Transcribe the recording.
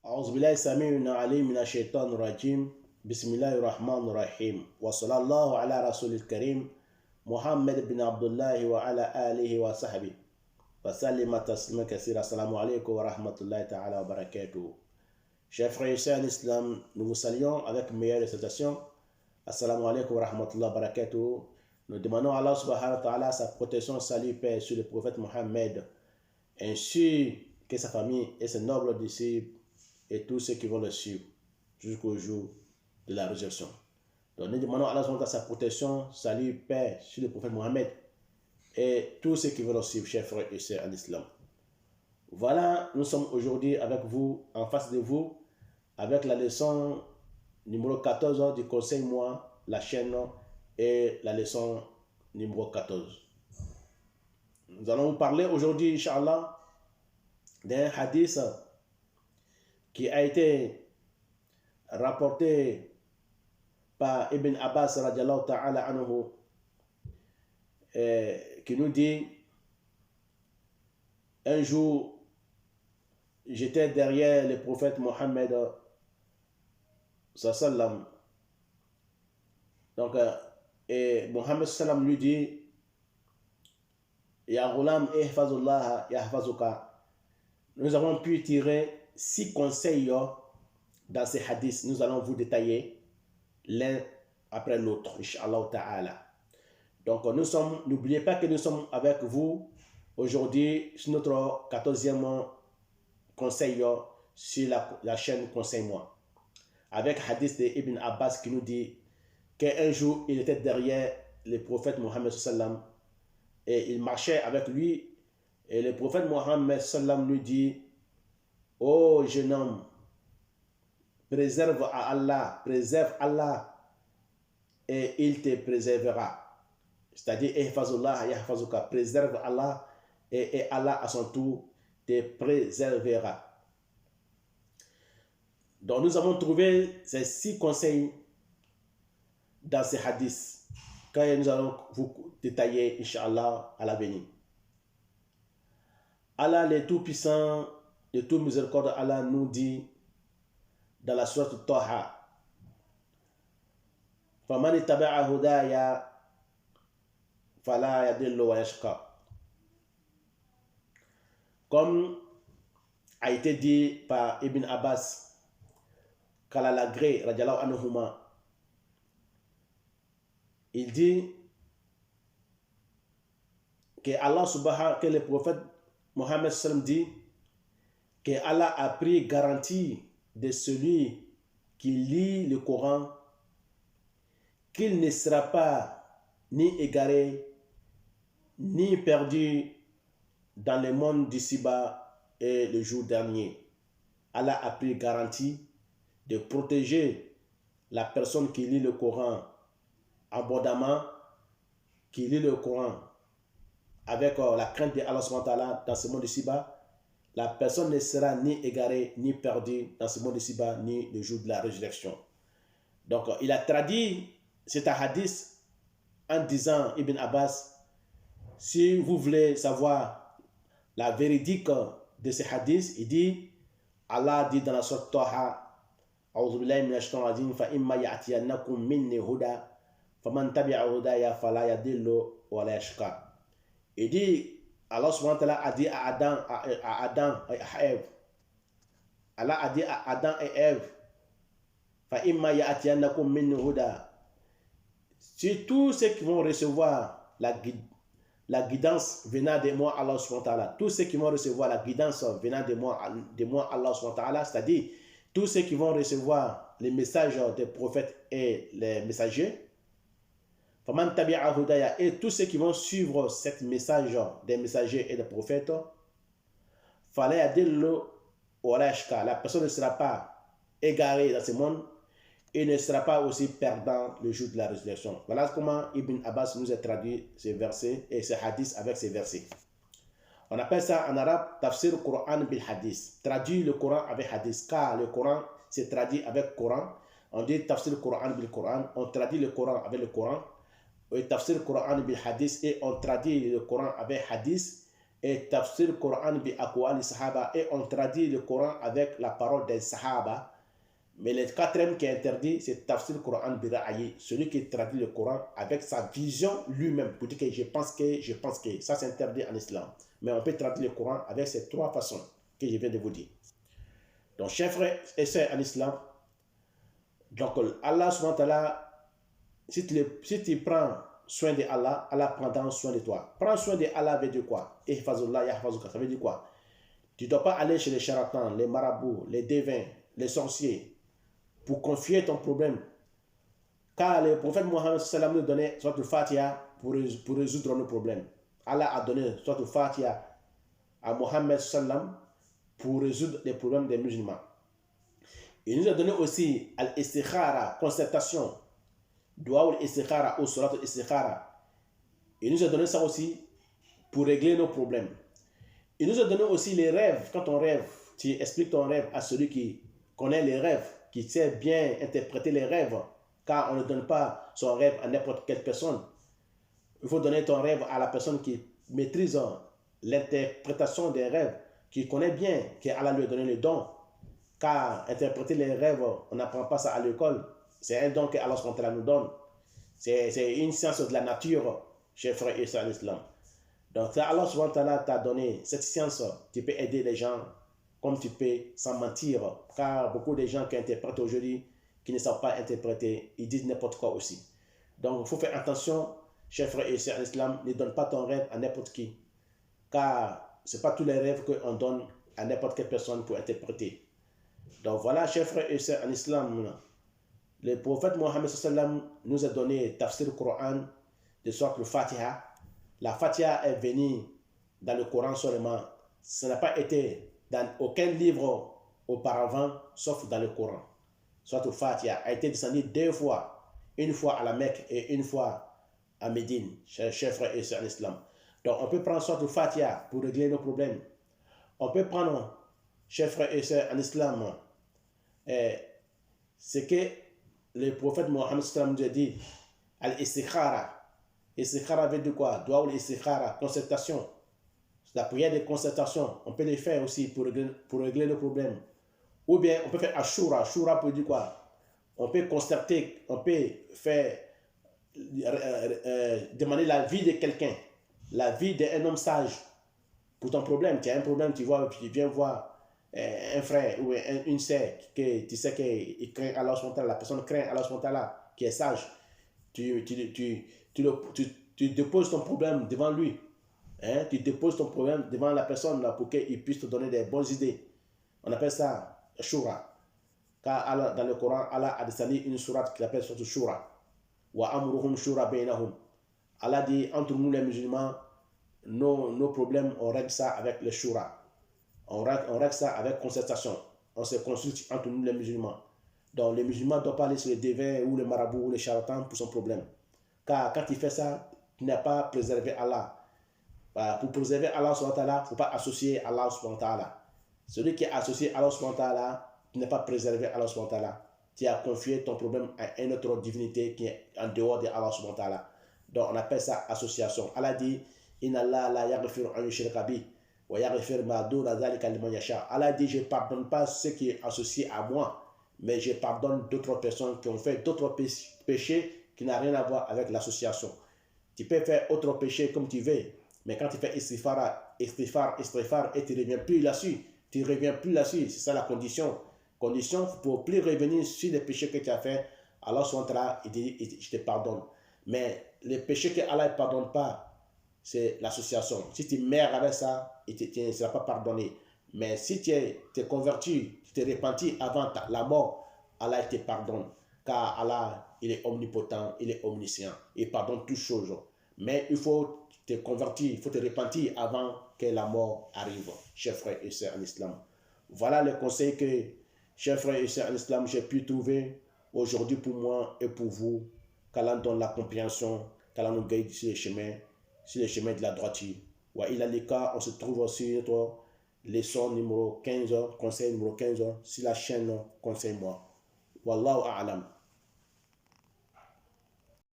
أعوذ بالله السميع العليم من الشيطان الرجيم بسم الله الرحمن الرحيم وصلى الله على رسول الكريم محمد بن عبد الله وعلى آله وصحبه وسلم تسليما كثيرا. السلام عليكم ورحمة الله تعالى وبركاته. Chers frères et sœurs en islam, nous vous saluons avec meilleure salutation. Assalamu alaikum wa rahmatullahi wa barakatuh. Nous demandons à Allah subhanahu wa ta'ala sa protection, salut, paix sur le prophète Mohammed, ainsi que sa famille et ses nobles disciples et tous ceux qui vont le suivre jusqu'au jour de la résurrection. Donc nous demandons à Allah subhanahu wa ta'ala sa protection, salut, paix sur le prophète Mohammed et tous ceux qui vont le suivre, chers frères et sœurs en islam. Voilà, nous sommes aujourd'hui avec vous, en face de vous, avec la leçon numéro 14 du Conseil Moi, la chaîne, et la leçon numéro 14. Nous allons vous parler aujourd'hui, Inch'Allah, d'un hadith qui a été rapporté par Ibn Abbas radiallahu ta'ala anhu, qui nous dit: un jour, j'étais derrière le prophète Mohammed sallam. Donc, et Mohammed sallam lui dit: Ya ghulam ihfazullah yahfazuka. Nous avons pu tirer 6 conseils dans ces hadiths. Nous allons vous détailler l'un après l'autre, Inch'Allah ta'ala. Donc, n'oubliez pas que nous sommes avec vous aujourd'hui sur notre 14e conseil sur la chaîne Conseil Moi, avec hadith de Ibn Abbas qui nous dit qu'un jour il était derrière le prophète Mohammed sallam et il marchait avec lui, et le prophète Mohammed sallam lui dit: ô jeune homme, préserve Allah et il te préservera. C'est-à-dire, ihfazullah yahfazuka, préserve Allah et Allah à son tour te préservera. Donc nous avons trouvé ces 6 conseils dans ces hadiths que nous allons vous détailler, Inch'Allah, à l'avenir. Allah, le Tout-Puissant, le Tout-Miséricorde, Allah nous dit dans la sourate Taha: فَمَنِ اتَّبَعَ هُدَايَ فَلَا يَضِلُّ وَيَشْقَى. Comme a été dit par Ibn Abbas, qu'Allah l'agrée, radiallahu anhuma, il dit que Allah subhanahu, que le prophète Mohammed sallam dit que Allah a pris garantie de celui qui lit le Coran qu'il ne sera pas ni égaré ni perdu dans le monde d'ici-bas et le jour dernier. Allah a pris garantie de protéger la personne qui lit le Coran abondamment, qui lit le Coran avec la crainte de Allah subhanahu wa ta'ala dans ce monde ici-bas. La personne ne sera ni égarée ni perdue dans ce monde ici-bas ni le jour de la résurrection. Donc il a traduit cet hadith en disant, Ibn Abbas, si vous voulez savoir la véridique de ce hadith, il dit, Allah dit dans la sourate Taha: أعوذ بالله من الشيطان الرجيم فإما يأتينكم مني هدى فمن تبع هدايا فلا يضل ولا يشقى. Il dit, Allah subhanahu wa ta'ala a dit à Adam et à Ève, Allah a dit à Adam et Ève: فإما يأتينكم مني هدى. Si tous ceux qui vont recevoir la guidance venant de moi, Allah subhanahu wa ta'ala, tous ceux qui vont recevoir la guidance venant de moi, Allah subhanahu wa ta'ala, c'est-à-dire tous ceux qui vont recevoir les messages des prophètes et les messagers, et tous ceux qui vont suivre ce message des messagers et des prophètes, la personne ne sera pas égarée dans ce monde et ne sera pas aussi perdant le jour de la résurrection. Voilà comment Ibn Abbas nous a traduit ces versets et ces hadiths avec ces versets. On appelle ça en arabe tafsir Coran bil hadith, traduit le Coran avec hadith, car le Coran c'est traduit avec Coran. On dit tafsir Coran bil Coran, on traduit le Coran avec le Coran, et tafsir Coran bil hadith, et on traduit le Coran avec hadith. et tafsir Coran bi aqwali sahaba, et on traduit le Coran avec la parole des sahaba. Mais le quatrième qui est interdit, c'est tafsir Coran bi ra'yi, celui qui traduit le Coran avec sa vision lui-même, pour dire que je pense que, ça c'est interdit en islam. Mais on peut traduire le Coran avec ces trois façons que je viens de vous dire. Donc, chers frères et sœurs en islam, donc Allah subhanahu wa ta'ala, si tu prends soin de Allah, Allah prendra soin de toi. Prends soin de Allah veut dire quoi? Ihfazullah yahfazuka, ça veut dire quoi? Tu ne dois pas aller chez les charlatans, les marabouts, les devins, les sorciers, pour confier ton problème. Car le prophète Mohammed sallam nous donnait soit le Fatiha pour résoudre nos problèmes. Allah a donné soit le Fatiha à Mohammed sallam pour résoudre les problèmes des musulmans. Il nous a donné aussi al-istikhara, concertation, dua al-istikhara ou surat al-istikhara. Il nous a donné ça aussi pour régler nos problèmes. Il nous a donné aussi les rêves. Quand on rêve, tu expliques ton rêve à celui qui connaît les rêves, qui sait bien interpréter les rêves, car on ne donne pas son rêve à n'importe quelle personne. Il faut donner ton rêve à la personne qui maîtrise l'interprétation des rêves, qui connaît bien, qu'Allah lui a donné le don. Car interpréter les rêves, on n'apprend pas ça à l'école. C'est un don que Allah nous donne. C'est une science de la nature, chers frères et sœurs en islam. Donc Allah t'a donné cette science, tu peux aider les gens comme tu peux sans mentir. Car beaucoup de gens qui interprètent aujourd'hui, qui ne savent pas interpréter, ils disent n'importe quoi aussi. Donc il faut faire attention, chers frères et sœurs en islam, ne donne pas ton rêve à n'importe qui. Car ce n'est pas tous les rêves qu'on donne à n'importe quelle personne pour interpréter. Donc voilà, chers frères et sœurs en islam, le prophète Mohammed sallam nous a donné tafsir Coran de sorte le Fatiha. La Fatiha est venue dans le Coran seulement. Ça n'a pas été dans aucun livre auparavant, sauf dans le Coran. Soit le Fatiha a été descendu deux fois, une fois à la Mecque et une fois à Médine, chers frères et sœurs en islam. Donc on peut prendre soit le Fatiha pour régler nos problèmes. On peut prendre, chers frères et sœurs en islam, ce que le prophète Mohammed nous a dit, al-istikhara. Istikhara veut dire quoi? Dua ou istikhara, concertation. La prière de concertation, on peut les faire aussi pour régler le problème. Ou bien on peut faire ashura. Ashura pour dire quoi? On peut concerter, on peut faire demander la vie de quelqu'un, la vie d'un homme sage pour ton problème. Tu as un problème, tu viens voir un frère ou une sœur que tu sais qu'il craint Allah, la personne craint Allah, qui est sage. Tu déposes ton problème devant lui. Hein? Tu déposes ton problème devant la personne là, pour qu'il puisse te donner des bonnes idées. On appelle ça Shura. Car Allah, dans le Coran, Allah a descendu une sourate qui s'appelle surtout Shura. Wa amruhum shura bainahum. Allah dit, entre nous les musulmans, nos problèmes, on règle ça avec le Shura. On règle ça avec concertation. On se consulte entre nous les musulmans. Donc les musulmans ne doivent pas aller sur les devins ou les marabouts ou les charlatans pour son problème. Car quand il fait ça, tu n'as pas préservé Allah. Pour préserver Allah, il ne faut pas associer Allah. Celui qui est associé à Allah, tu n'as pas préservé Allah. Tu as confié ton problème à une autre divinité qui est en dehors de Allah. Donc on appelle ça association. Allah dit, Inna Allah la yaghfiru an yushraka bihi wa yaghfiru ma duna dhalika liman yasha. Allah dit, je ne pardonne pas ce qui est associé à moi, mais je pardonne d'autres personnes qui ont fait d'autres péchés qui n'ont rien à voir avec l'association. Tu peux faire autre péché comme tu veux, mais quand tu fais istighfar et tu ne reviens plus là-dessus, c'est ça la condition. Condition pour plus revenir sur les péchés que tu as fait, alors il dit, je te pardonne. Mais les péchés que Allah ne pardonne pas, c'est l'association. Si tu meurs avec ça, il ne sera pas pardonné. Mais si tu es converti, tu t'es repenti avant la mort, Allah te pardonne. Car Allah, il est omnipotent, il est omniscient. Il pardonne toutes choses. Mais il faut te convertir, il faut te repentir avant que la mort arrive, chers frères et sœurs en islam. Voilà le conseil que, chers frères et sœurs en islam, j'ai pu trouver aujourd'hui pour moi et pour vous. Qu'Allah donne la compréhension, qu'Allah nous guide sur les chemins de la droiture. Wa ila lika, on se trouve aussi notre leçon numéro 15, conseil numéro 15, sur la chaîne Conseil-moi. Wallahu a'lam.